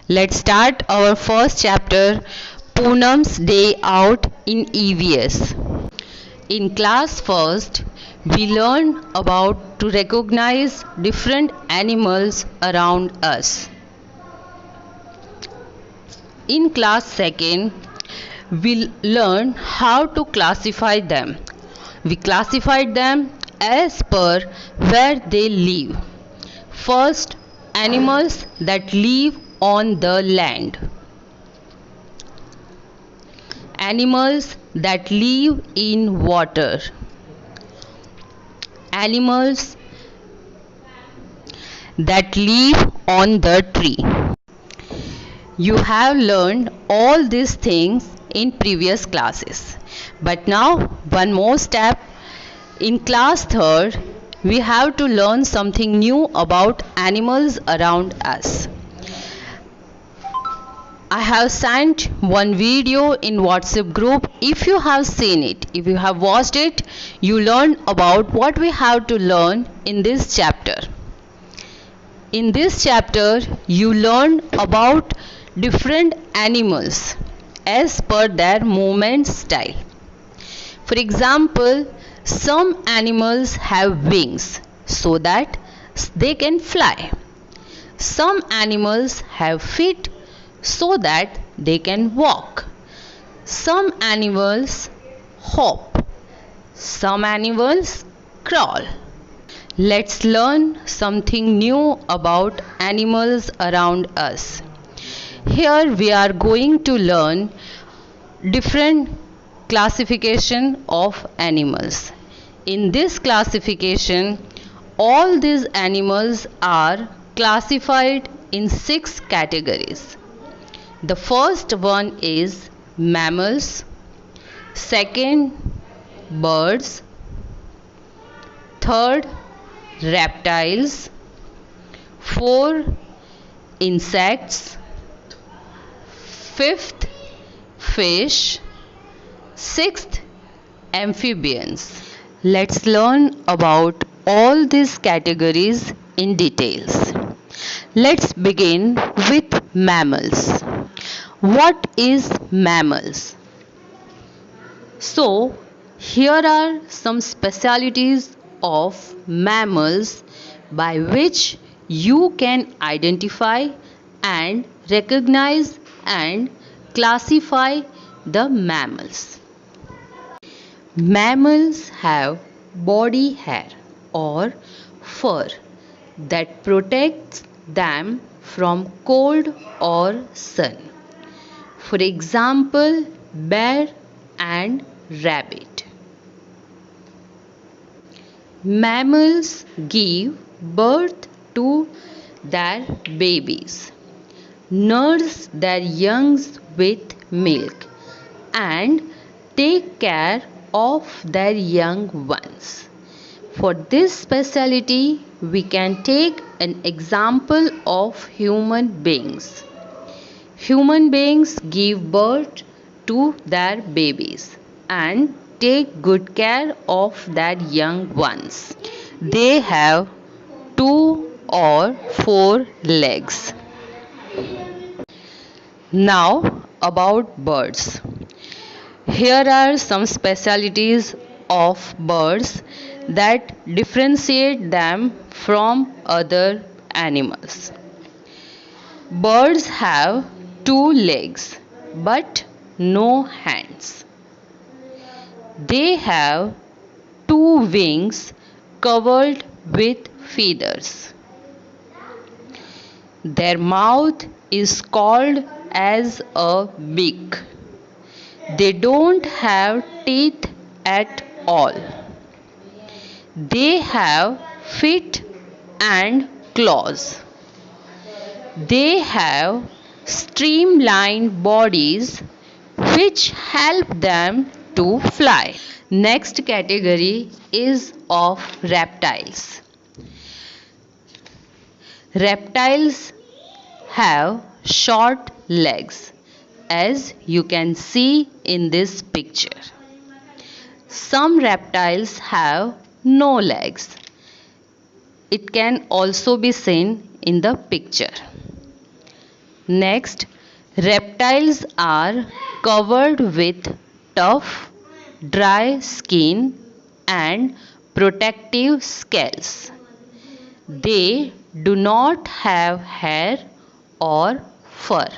Let's start our first chapter, Poonam's Day Out in EVS. In class first, we learn about to recognize different animals around us. In class second, we learn how to classify them. We classified them as per where they live. First, animals that live on the land. Animals that live in water. Animals that live on the tree. You have learned all these things in previous classes. But now one more step. In class third, we have to learn something new about animals around us. I have sent one video in WhatsApp group. If you have seen it, if you have watched it, you learn about what we have to learn in this chapter. In this chapter, you learn about different animals as per their movement style. For example, some animals have wings so that they can fly. Some animals have feet so that they can walk. Some animals hop. Some animals crawl. Let's learn something new about animals around us. Here we are going to learn different classification of animals. In this classification, all these animals are classified in 6 categories. The first one is mammals, second birds, third reptiles, 4 insects, 5th fish, 6th amphibians. Let's learn about all these categories in details. Let's begin with mammals. What is mammals? So, here are some specialities of mammals by which you can identify and recognize and classify the mammals. Mammals have body hair or fur that protects them from cold or sun. For example, bear and rabbit. Mammals give birth to their babies, nurse their youngs with milk, and take care of their young ones. For this specialty, we can take an example of human beings. Human beings give birth to their babies and take good care of their young ones. They have 2 or 4 legs. Now about birds. Here are some specialities of birds that differentiate them from other animals. Birds have 2 legs but no hands. They have 2 wings covered with feathers. Their mouth is called as a beak. They don't have teeth at all. They have feet and claws. They have streamlined bodies which help them to fly. Next category is of reptiles. Reptiles have short legs, as you can see in this picture. Some reptiles have no legs. It can also be seen in the picture. Next, reptiles are covered with tough, dry skin and protective scales. They do not have hair or fur.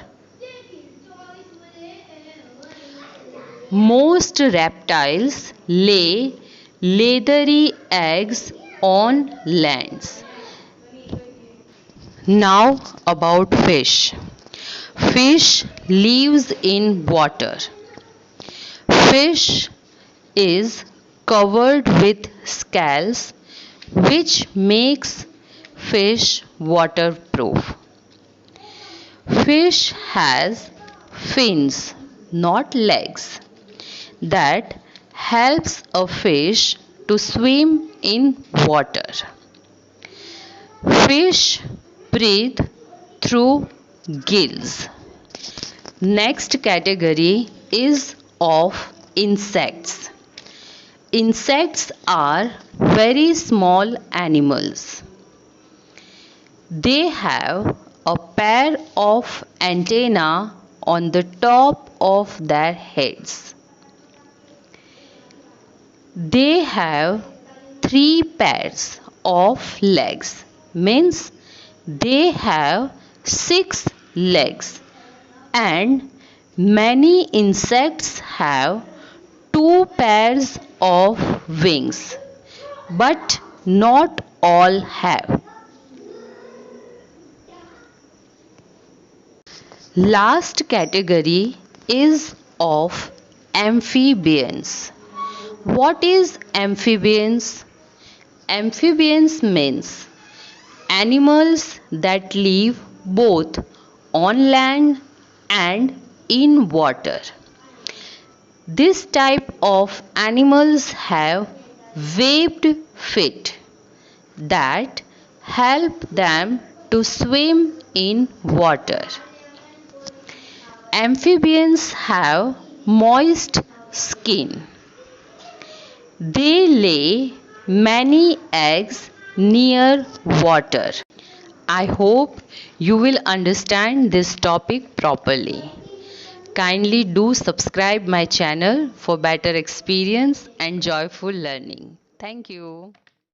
Most reptiles lay leathery eggs on lands. Now about fish. Fish lives in water. Fish is covered with scales which makes fish waterproof. Fish has fins, not legs, that helps a fish to swim in water. Fish breathe through gills. Next category is of insects. Insects are very small animals. They have a pair of antennae on the top of their heads. They have 3 pairs of legs, means they have 6 legs, and many insects have 2 pairs of wings, but not all have. Last category is of amphibians. What is amphibians? Amphibians means animals that live both on land and in water. This type of animals have webbed feet that help them to swim in water. Amphibians have moist skin. They lay many eggs near water. I hope you will understand this topic properly. Kindly do subscribe my channel for better experience and joyful learning. Thank you.